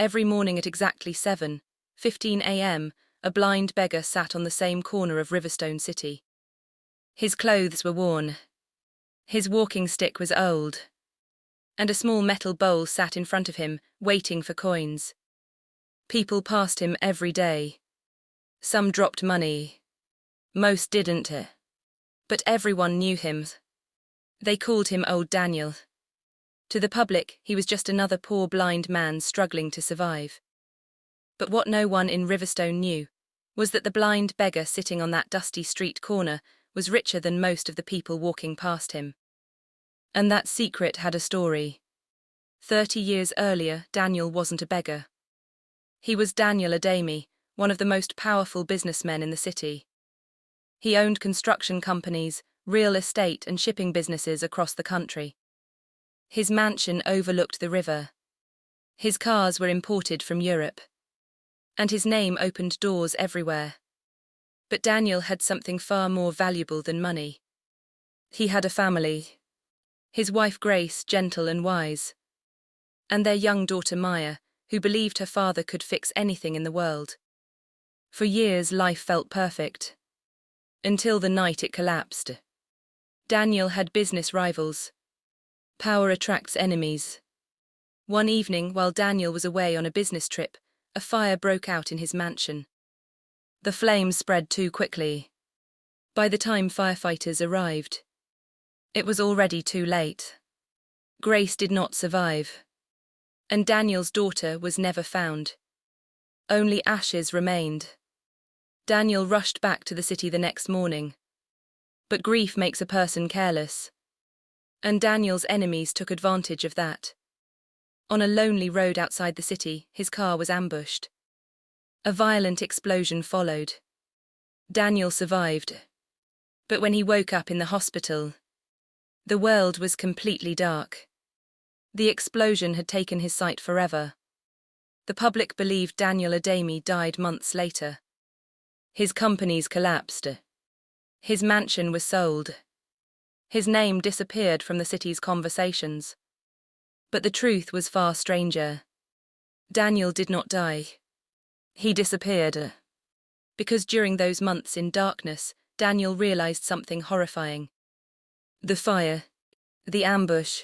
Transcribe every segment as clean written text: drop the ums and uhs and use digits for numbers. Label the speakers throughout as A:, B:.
A: Every morning at exactly 7:15 a.m., a blind beggar sat on the same corner of Riverstone City. His clothes were worn. His walking stick was old. And a small metal bowl sat in front of him, waiting for coins. People passed him every day. Some dropped money. Most didn't. But everyone knew him. They called him Old Daniel. To the public, he was just another poor blind man struggling to survive. But what no one in Riverstone knew was that the blind beggar sitting on that dusty street corner was richer than most of the people walking past him. And that secret had a story. 30 years earlier, Daniel wasn't a beggar. He was Daniel Ademi, one of the most powerful businessmen in the city. He owned construction companies, real estate and shipping businesses across the country. His mansion overlooked the river. His cars were imported from Europe. And his name opened doors everywhere. But Daniel had something far more valuable than money. He had a family. His wife Grace, gentle and wise. And their young daughter Maya, who believed her father could fix anything in the world. For years life felt perfect. Until the night it collapsed. Daniel had business rivals. Power attracts enemies. One evening, while Daniel was away on a business trip, a fire broke out in his mansion. The flames spread too quickly. By the time firefighters arrived, it was already too late. Grace did not survive. And Daniel's daughter was never found. Only ashes remained. Daniel rushed back to the city the next morning. But grief makes a person careless. And Daniel's enemies took advantage of that. On a lonely road outside the city, his car was ambushed. A violent explosion followed. Daniel survived. But when he woke up in the hospital, the world was completely dark. The explosion had taken his sight forever. The public believed Daniel Ademi died months later. His companies collapsed. His mansion was sold. His name disappeared from the city's conversations. But the truth was far stranger. Daniel did not die. He disappeared. Because during those months in darkness, Daniel realized something horrifying. The fire, the ambush,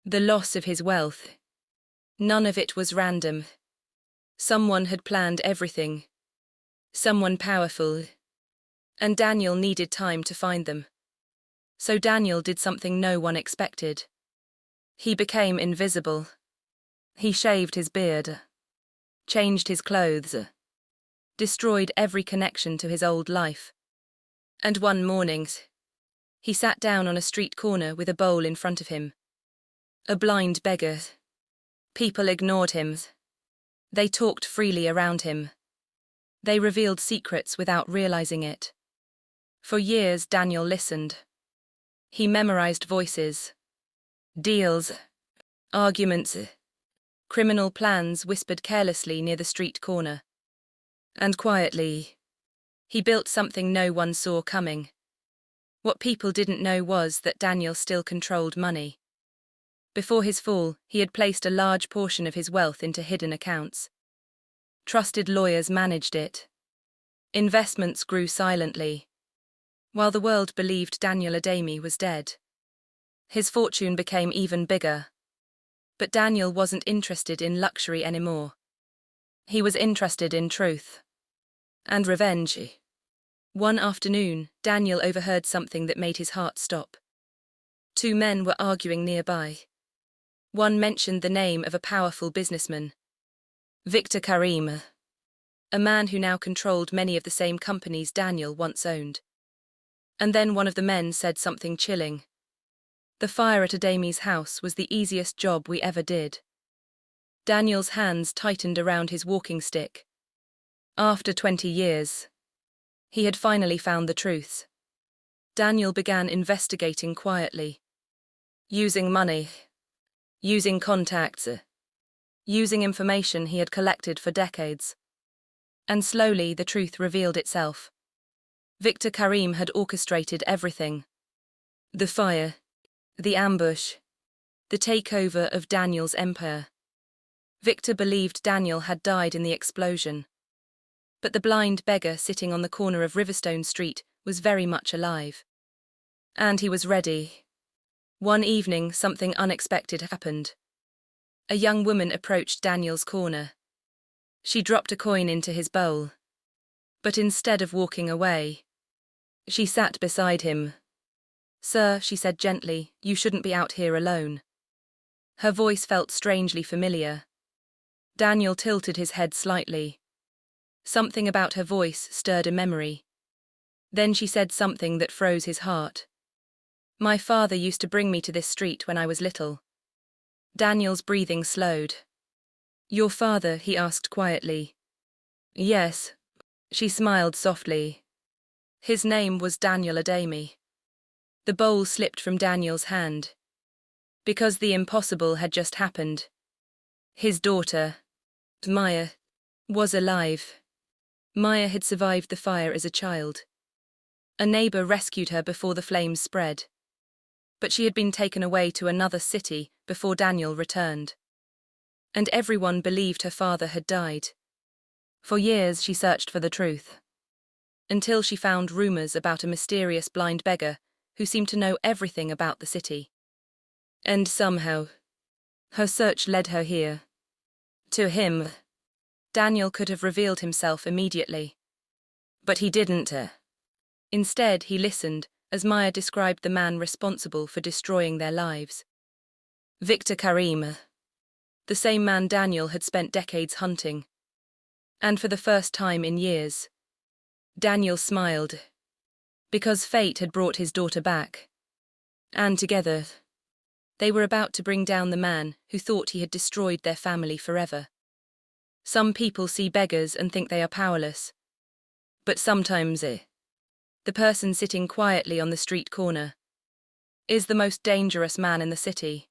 A: the loss of his wealth. None of it was random. Someone had planned everything. Someone powerful. And Daniel needed time to find them. So Daniel did something no one expected. He became invisible. He shaved his beard. Changed his clothes. Destroyed every connection to his old life. And one morning, he sat down on a street corner with a bowl in front of him. A blind beggar. People ignored him. They talked freely around him. They revealed secrets without realizing it. For years, Daniel listened. He memorized voices, deals, arguments, criminal plans whispered carelessly near the street corner. And quietly, he built something no one saw coming. What people didn't know was that Daniel still controlled money. Before his fall, he had placed a large portion of his wealth into hidden accounts. Trusted lawyers managed it. Investments grew silently. While the world believed Daniel Ademi was dead. His fortune became even bigger. But Daniel wasn't interested in luxury anymore. He was interested in truth. And revenge. One afternoon, Daniel overheard something that made his heart stop. Two men were arguing nearby. One mentioned the name of a powerful businessman. Victor Karim. A man who now controlled many of the same companies Daniel once owned. And then one of the men said something chilling. The fire at Ademi's house was the easiest job we ever did. Daniel's hands tightened around his walking stick. After 20 years, he had finally found the truth. Daniel began investigating quietly. Using money. Using contacts. Using information he had collected for decades. And slowly the truth revealed itself. Victor Karim had orchestrated everything. The fire, the ambush, the takeover of Daniel's empire. Victor believed Daniel had died in the explosion. But the blind beggar sitting on the corner of Riverstone Street was very much alive. And he was ready. One evening, something unexpected happened. A young woman approached Daniel's corner. She dropped a coin into his bowl. But instead of walking away, she sat beside him. "Sir," she said gently, "you shouldn't be out here alone." Her voice felt strangely familiar. Daniel tilted his head slightly. Something about her voice stirred a memory. Then she said something that froze his heart. "My father used to bring me to this street when I was little." Daniel's breathing slowed. "Your father?" he asked quietly. "Yes." She smiled softly. "His name was Daniel Ademi." The bowl slipped from Daniel's hand. Because the impossible had just happened. His daughter, Maya, was alive. Maya had survived the fire as a child. A neighbor rescued her before the flames spread. But she had been taken away to another city before Daniel returned. And everyone believed her father had died. For years she searched for the truth. Until she found rumors about a mysterious blind beggar who seemed to know everything about the city. And somehow, her search led her here. To him. Daniel could have revealed himself immediately. But he didn't. Instead, he listened as Maya described the man responsible for destroying their lives. Victor Karim. The same man Daniel had spent decades hunting. And for the first time in years, Daniel smiled. Because fate had brought his daughter back. And together, they were about to bring down the man who thought he had destroyed their family forever. Some people see beggars and think they are powerless. But sometimes, the person sitting quietly on the street corner is the most dangerous man in the city.